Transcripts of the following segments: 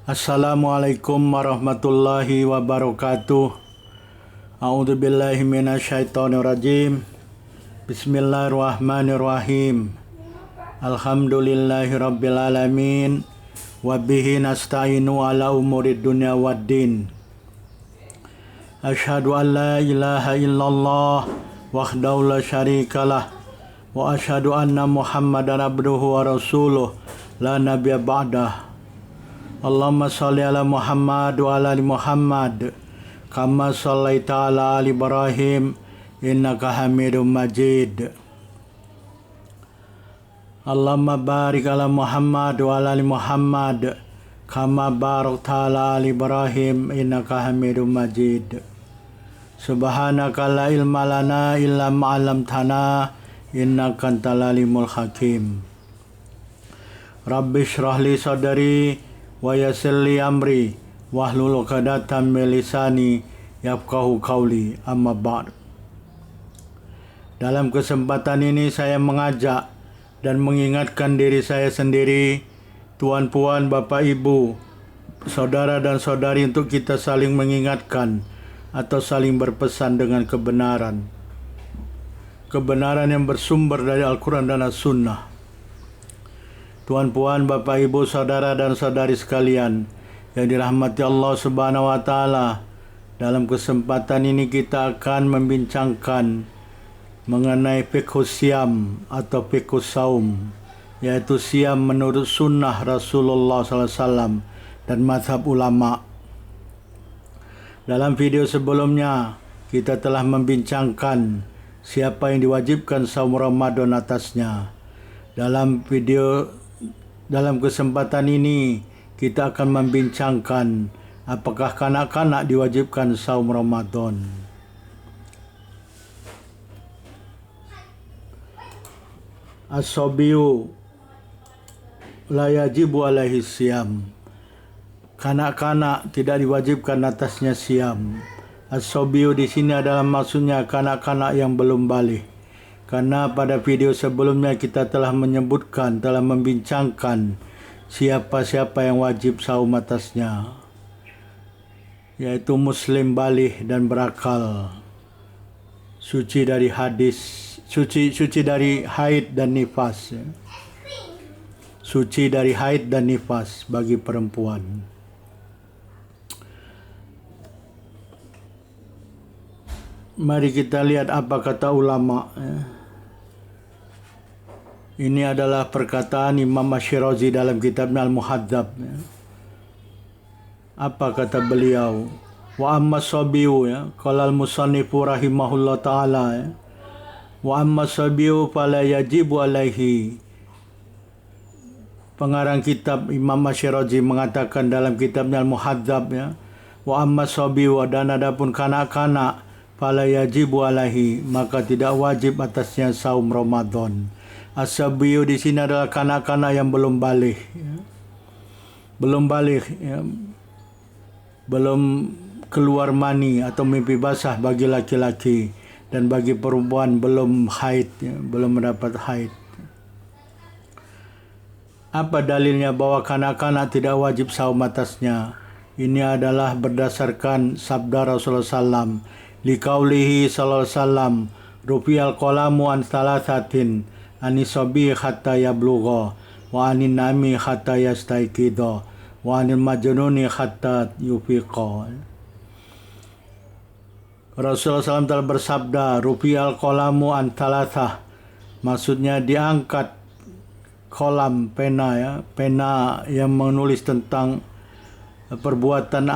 Assalamualaikum warahmatullahi wabarakatuh. A'udzubillahi minasyaitonirrajim. Bismillahirrahmanirrahim. Alhamdulillahi rabbil alamin. Wabihi nasta'inu ala umurid dunya waddin. Asyhadu an la ilaha illallah wahdahu la syarikalah. Wa asyhadu anna Muhammadan abduhu wa rasuluh la nabiyya ba'dah. Allahumma salli ala Muhammad wa ala ali Muhammad kama sallaita ala ali Ibrahim innaka Hamidum Majid. Allahumma barik ala Muhammad wa ala ali Muhammad kama barakta ala ali Ibrahim innaka Hamidum Majid. Subhanaka la ilma lana illa ma 'allamtana innaka antal alimul hakim. Rabbi shrah li sadri wa yassir li amri wahlul 'uqdatam min lisani yafqahu qawli, amma ba'd. Dalam kesempatan ini saya mengajak dan mengingatkan diri saya sendiri, tuan puan, bapak ibu, saudara dan saudari, untuk kita saling mengingatkan atau saling berpesan dengan kebenaran. Kebenaran yang bersumber dari Al-Quran dan As-Sunnah. Tuan puan, bapak ibu, saudara dan saudari sekalian yang dirahmati Allah Subhanahu wa taala, dalam kesempatan ini kita akan membincangkan mengenai fiqh siam atau fiqh saum, yaitu siam menurut sunnah Rasulullah SAW dan mazhab ulama. Dalam video sebelumnya kita telah membincangkan siapa yang diwajibkan saum Ramadan atasnya. Dalam kesempatan ini kita akan membincangkan apakah kanak-kanak diwajibkan saum Ramadan. As-sabiyu la yajibu alaihi siyam. Kanak-kanak tidak diwajibkan atasnya siam. As-sabiyu di sini adalah maksudnya kanak-kanak yang belum baligh. Karena pada video sebelumnya kita telah menyebutkan, telah membincangkan siapa-siapa yang wajib saum atasnya, yaitu muslim baligh dan berakal, suci dari haid dan nifas, suci dari haid dan nifas bagi perempuan. Mari kita lihat apa kata ulama. Ini adalah perkataan Imam Ash-Shirazi dalam kitabnya Al-Muhadzab. Apa kata beliau? Wa amma sabiyu, qala al-musannifu rahimahullah ta'ala, wa amma sabiyu fala yajibu alaihi. Pengarang kitab Imam Ash-Shirazi mengatakan dalam kitabnya Al-Muhadzab, wa amma sabiyu, dan adapun kanak-kanak, fala yajibu alaihi, maka tidak wajib atasnya saum Ramadan. As-sabiyu di sini adalah kanak-kanak yang belum baligh, belum keluar mani atau mimpi basah bagi laki-laki, dan bagi perempuan belum haid, belum mendapat haid. Apa dalilnya bahwa kanak-kanak tidak wajib saum atasnya? Ini adalah berdasarkan sabda Rasulullah SAW. Liqaulihi sallallahu alaihi wasallam, rufi'al qalamu an thalathatin, anisabi hatta yablugha, wa anin nami hatta yastaiqidha, wa anil majnuni hatta yufiqa. Rasulullah SAW telah bersabda, rufi'al qalamu an thalathah, maksudnya diangkat kolam, pena, pena yang menulis tentang perbuatan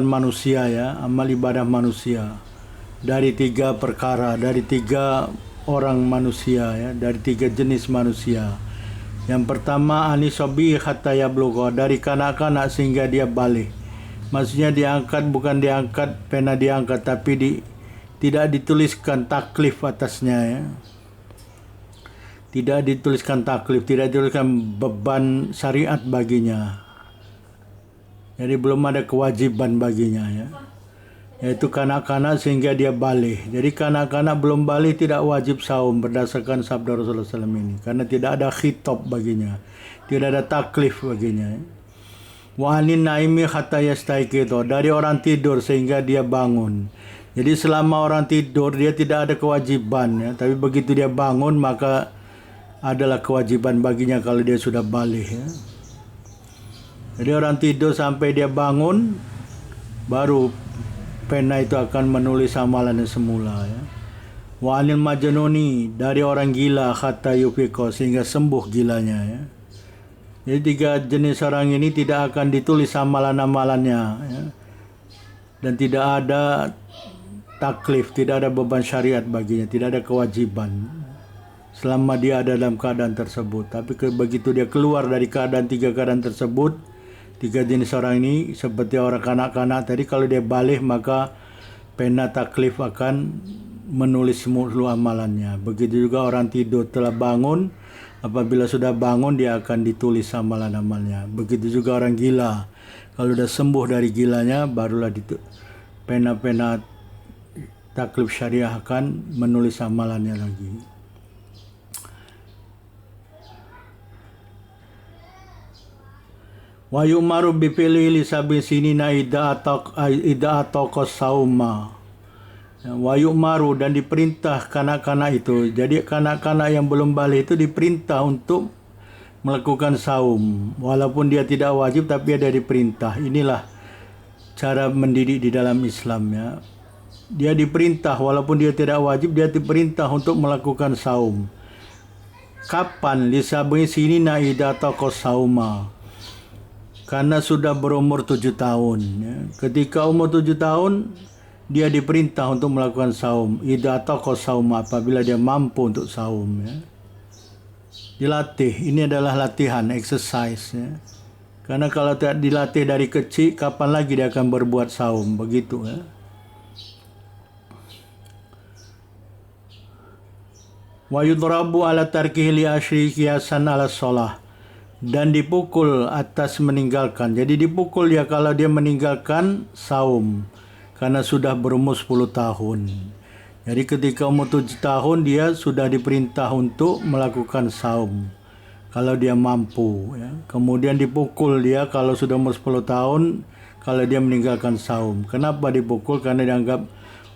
manusia, amal ibadah manusia, dari 3 perkara, dari 3 orang manusia, dari 3 jenis manusia. Yang pertama, anisabi hatta yablugha, dari kanak-kanak sehingga dia baligh. Maksudnya diangkat, bukan diangkat pena diangkat, tapi tidak dituliskan taklif atasnya, tidak dituliskan taklif, tidak dituliskan beban syariat baginya. Jadi belum ada kewajiban baginya, yaitu kanak-kanak sehingga dia baligh. Jadi kanak-kanak belum baligh tidak wajib saum berdasarkan sabda Rasulullah SAW ini, karena tidak ada khitab baginya, tidak ada taklif baginya. Wa anin naimi hatta yastaiqidha, dari orang tidur sehingga dia bangun. Jadi selama orang tidur dia tidak ada kewajiban ya, tapi begitu dia bangun maka adalah kewajiban baginya kalau dia sudah balik ya. Jadi orang tidur sampai dia bangun baru pena itu akan menulis amalan yang semula ya. Wa anil majnuni, dari orang gila hatta yufiqo, sehingga sembuh gilanya ya. Jadi 3 jenis orang ini tidak akan ditulis amalan-amalannya ya. Dan tidak ada taklif, tidak ada beban syariat baginya, tidak ada kewajiban selama dia ada dalam keadaan tersebut. Tapi begitu dia keluar dari keadaan 3 keadaan tersebut, 3 jenis orang ini seperti orang kanak-kanak tadi, kalau dia balik maka pena taklif akan menulis seluruh amalannya. Begitu juga orang tidur telah bangun, apabila sudah bangun dia akan ditulis amalan-amalnya. Begitu juga orang gila, kalau sudah sembuh dari gilanya barulah pena-pena taklif syariah akan menulis amalannya lagi. Wa yu'maru bi fi'li li sab'i sinina idza ataqa sauma. Wa yu'maru, dan diperintah kanak-kanak itu. Jadi kanak-kanak yang belum balik itu diperintah untuk melakukan saum. Walaupun dia tidak wajib tapi ada diperintah. Inilah cara mendidik di dalam Islam ya. Dia diperintah walaupun dia tidak wajib, dia diperintah untuk melakukan saum. Kapan? Lisab'i sinina idza ataqa sauma. Karena sudah berumur 7 tahun ya. Ketika umur 7 tahun dia diperintah untuk melakukan saum. Idza ataqa sauma, apabila dia mampu untuk saum ya. Dilatih, ini adalah latihan, exercise ya. Karena kalau tidak dilatih dari kecil, kapan lagi dia akan berbuat saum, begitu ya. Wa yudrabu ala tarkihi li asyri qiyasan ala shalah, dan dipukul atas meninggalkan. Jadi dipukul ya kalau dia meninggalkan saum karena sudah berumur 10 tahun. Jadi ketika umur 7 tahun dia sudah diperintah untuk melakukan saum kalau dia mampu ya. Kemudian dipukul dia kalau sudah umur 10 tahun kalau dia meninggalkan saum. Kenapa dipukul? Karena dianggap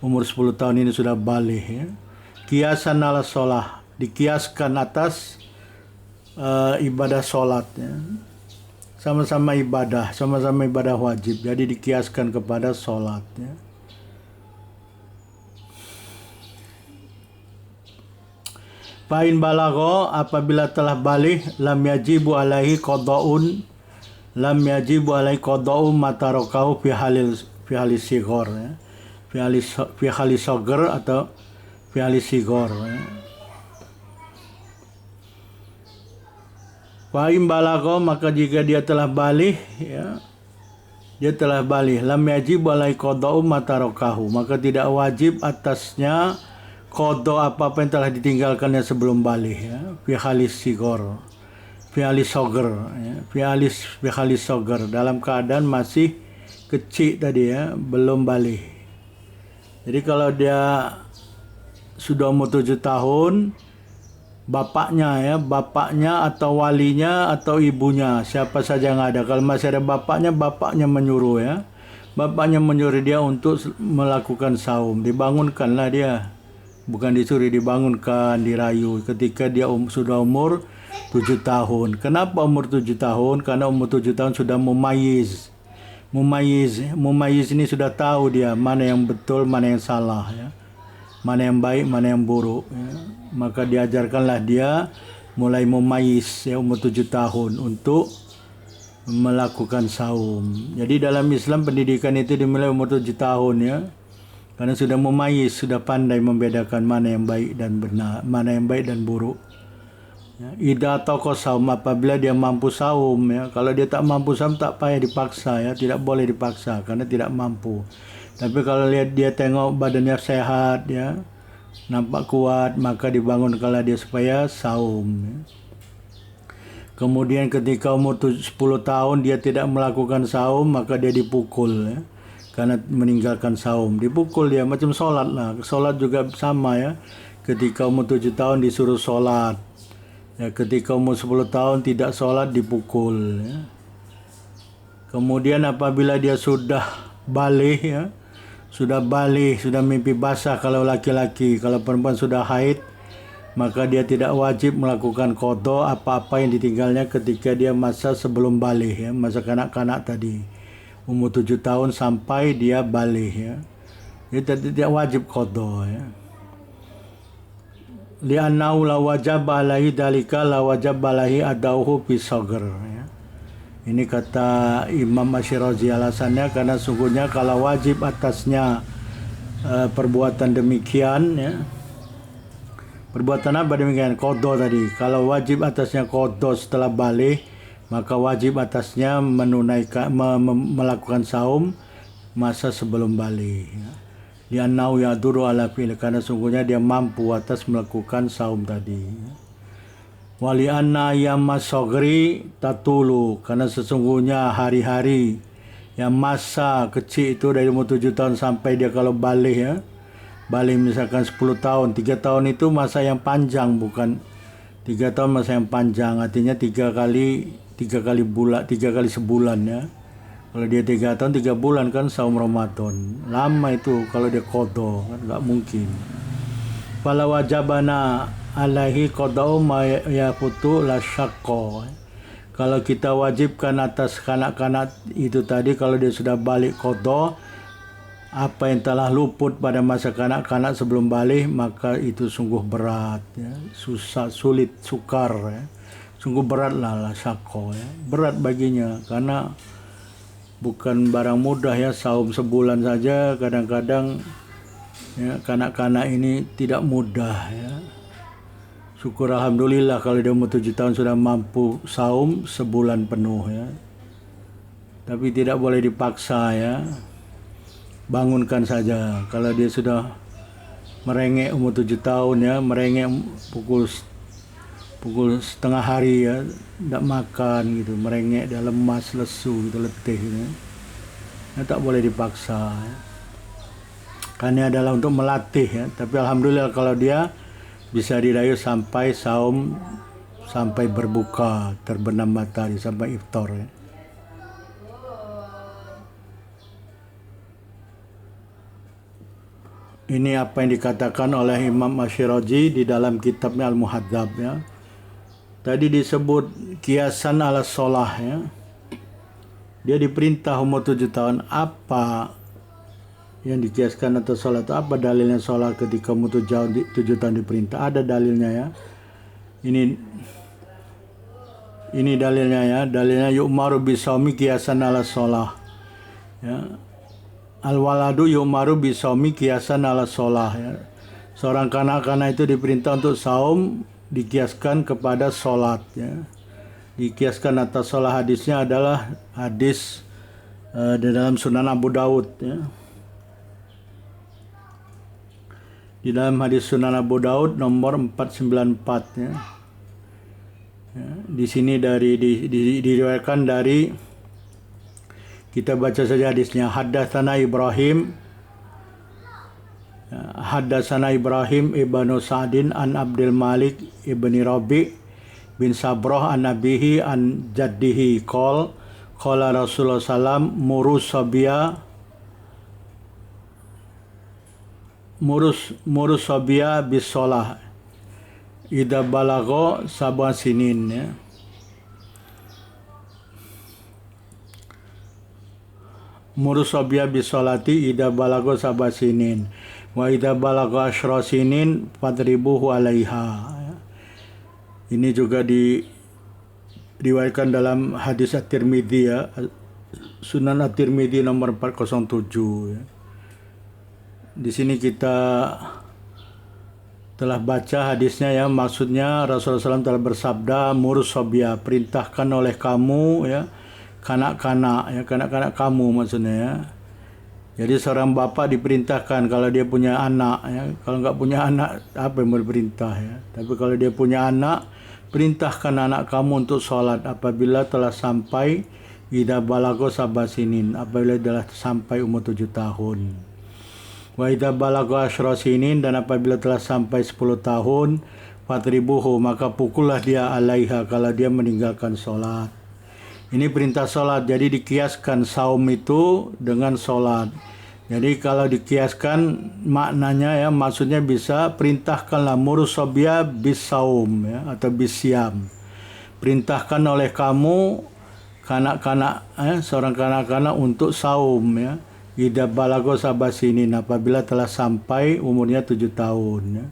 umur 10 tahun ini sudah balik ya. Kiasan ala sholah, dikiaskan atas ibadah sholat ya. Sama-sama ibadah wajib, jadi dikiaskan kepada sholat ya. Fa'in balagho, apabila telah balik, lam yajibu alaihi qada'un matarakahu fi halis sighar ya. Fi halis saghar atau fi halis sighar ya. Fa'in balagho, maka jika dia telah balik ya, dia telah balik, lam yajib alai qada'u matarakahu, maka tidak wajib atasnya qada apa yang telah ditinggalkannya sebelum balik ya. Fi halis sighar, fi halis saghar ya, fi halis saghar, dalam keadaan masih kecil tadi ya, belum balik. Jadi kalau dia sudah umur 7 tahun, bapaknya atau walinya atau ibunya, siapa saja yang ada. Kalau masih ada bapaknya menyuruh ya. Bapaknya menyuruh dia untuk melakukan saum. Dibangunkanlah dia. Bukan disuruh, dibangunkan, dirayu ketika dia sudah umur 7 tahun. Kenapa umur 7 tahun? Karena umur 7 tahun sudah mumayyiz. Mumayyiz ini sudah tahu dia mana yang betul, mana yang salah ya. Mana yang baik, mana yang buruk ya. Maka diajarkanlah dia mulai mumayyiz ya, umur 7 tahun untuk melakukan saum. Jadi dalam Islam pendidikan itu dimulai umur 7 tahun ya. Karena sudah mumayyiz, sudah pandai membedakan mana yang baik dan benar, mana yang baik dan buruk. Ya, idza ataqa saum, apabila dia mampu saum ya. Kalau dia tak mampu saum tak payah dipaksa ya, tidak boleh dipaksa karena tidak mampu. Tapi kalau lihat dia tengok badannya sehat ya, nampak kuat, maka dibangunkanlah dia supaya saum ya. Kemudian ketika umur 10 tahun dia tidak melakukan saum, maka dia dipukul ya. Karena meninggalkan saum, dipukul dia, macam solat lah. Solat juga sama ya. Ketika umur 7 tahun disuruh solat ya, ketika umur 10 tahun tidak solat dipukul ya. Kemudian apabila dia sudah balik ya, sudah mimpi basah kalau laki-laki, kalau perempuan sudah haid, maka dia tidak wajib melakukan qada apa-apa yang ditinggalnya ketika dia masa sebelum balik ya, masa kanak-kanak tadi. Umur 7 tahun sampai dia balik ya. Dia tidak wajib qada ya. Li'annahu la wajib alaihi dalika la wajib alaihi adauhu fi saghr ya. Ini kata Imam Asyirazi, alasannya karena sungguhnya kalau wajib atasnya perbuatan demikian ya. Perbuatan apa demikian? Qada tadi. Kalau wajib atasnya qada setelah balik, maka wajib atasnya menunaikan melakukan saum masa sebelum balik ya. Li'annahu yaduru ala fi'l, karena sungguhnya dia mampu atas melakukan saum tadi ya. Wali anna ayyama sogri tatulu, karena sesungguhnya hari-hari yang masa kecil itu dari umur 7 tahun sampai dia kalau balik ya, balik misalkan 10 tahun, 3 tahun itu masa yang panjang, bukan 3 tahun masa yang panjang, artinya 3 kali sebulan ya. Kalau dia 3 tahun 3 bulan kan saum Ramadan, lama itu kalau dia qada kan nggak mungkin. Fala wajabana alaihi qada'u ma yafutu la syaqqa. Kalau kita wajibkan atas kanak-kanak itu tadi, kalau dia sudah balik qada apa yang telah luput pada masa kanak-kanak sebelum balik, maka itu sungguh berat ya, susah, sulit, sukar ya. Sungguh beratlah la syaqqa ya. Berat baginya karena bukan barang mudah ya, saum sebulan saja kadang-kadang ya, kanak-kanak ini tidak mudah ya. Syukur alhamdulillah kalau dia umur 7 tahun sudah mampu saum sebulan penuh ya. Tapi tidak boleh dipaksa ya. Bangunkan saja. Kalau dia sudah merengek umur 7 tahun ya, merengek pukul setengah hari ya, tidak makan gitu, merengek, dia lemas, lesu gitu, letih gitu. Ya, tak boleh dipaksa ya. Karena adalah untuk melatih ya. Tapi alhamdulillah kalau dia bisa dirayu sampai saum, sampai berbuka, terbenam matahari, sampai iftar ya. Ini apa yang dikatakan oleh Imam Asyirazi di dalam kitabnya Al-Muhadzab ya. Tadi disebut kiasan ala sholah ya. Dia diperintah umur 7 tahun, apa yang dikiaskan atas sholat, apa dalilnya sholat ketika umur 7 tahun diperintah? Ada dalilnya ya. Ini dalilnya ya. Dalilnya yu'maru bisawmi kiasan ala sholah ya. Al-waladu yu'maru bisawmi kiasan ala sholah ya. Seorang kanak-kanak itu diperintah untuk saum dikiaskan kepada sholat ya. Dikiaskan atas sholat, hadisnya adalah hadis di dalam Sunan Abu Daud ya. Di dalam hadis Sunan Abu Daud nomor 494 ya. Ya, di sini diriwayatkan dari, kita baca saja hadisnya. Haddatsana Ibrahim ibnu Sa'din an Abdul Malik ibni Rabi' bin Sabrah an Nabihi an Jaddihi qala Rasulullah sallam murus sabia bis sholah idza balagha sab'a sinin ya. Murus sabia bis sholati idza balagha sab'a sinin wa idza balagha asyra sinin fadribuhu 'alaiha ya. Ini juga diriwayatkan dalam hadis At-Tirmidzi ya. Sunan At-Tirmidzi nomor 407 ya. Di sini kita telah baca hadisnya ya, maksudnya Rasulullah SAW telah bersabda murus sobia, perintahkan oleh kamu ya, kanak-kanak kamu maksudnya ya. Jadi seorang bapak diperintahkan kalau dia punya anak ya, kalau nggak punya anak apa yang mau diperintah ya. Tapi kalau dia punya anak, perintahkan anak kamu untuk sholat apabila telah sampai idza balagha sab'a sinin, apabila telah sampai umur 7 tahun. Wa idza balagha asyra sinin, dan apabila telah sampai 10 tahun, fatribuhu, maka pukullah dia alaiha kalau dia meninggalkan sholat. Ini perintah sholat, jadi dikiaskan saum itu dengan sholat. Jadi kalau dikiaskan maknanya ya, maksudnya bisa perintahkanlah murusobia bis saum ya, atau bis siam. Perintahkan oleh kamu kanak-kanak seorang kanak-kanak untuk saum ya. Idza balago sabasinin, apabila telah sampai umurnya 7 tahun ya.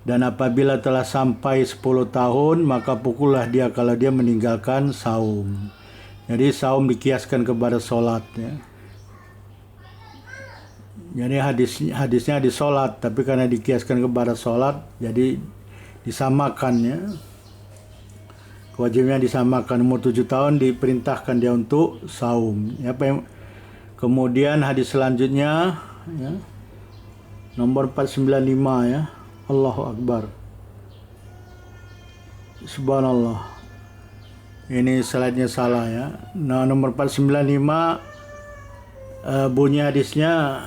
Dan apabila telah sampai 10 tahun, maka pukullah dia kalau dia meninggalkan saum. Jadi saum dikiaskan kepada sholat ya. Jadi hadisnya di sholat, tapi karena dikiaskan kepada sholat, jadi disamakan ya. Kewajibannya disamakan. Umur 7 tahun diperintahkan dia untuk saum ya. Kemudian hadis selanjutnya ya, nomor 495 ya. Allahu Akbar. Subhanallah. Ini slide-nya salah ya. Nah, nomor 495 bunyi hadisnya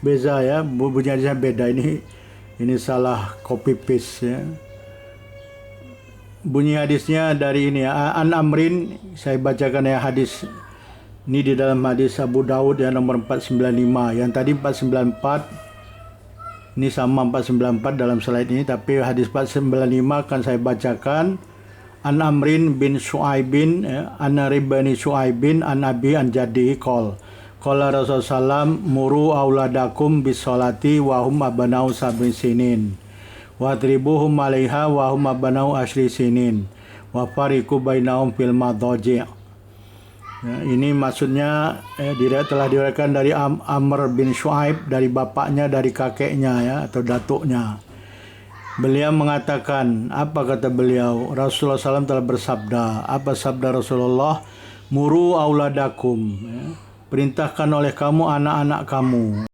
beza ya. Bunyi hadisnya beda. Ini salah copy paste ya. Bunyi hadisnya dari ini ya. An Amrin, saya bacakan ya hadis. Ini di dalam hadis Abu Daud ya, nomor 495. Yang tadi 494. Ini sama 494 dalam slide ini, tapi hadis 495 akan saya bacakan. An Amrin bin Shu'aibin ya, an Ribani Shu'aibin an Abi an Jaddihi qala Rasulullah sallam muru auladakum bis sholati wa hum abanau sab'in sinin wa tribuhum 'alaiha wa hum abanau ashri sinin wa fariqu bainahum fil madaji'. Ya, ini maksudnya telah diriwayatkan dari Amr bin Shu'aib, dari bapaknya, dari kakeknya ya, atau datuknya. Beliau mengatakan, apa kata beliau? Rasulullah SAW telah bersabda. Apa sabda Rasulullah? Muru auladakum ya, perintahkan oleh kamu anak-anak kamu.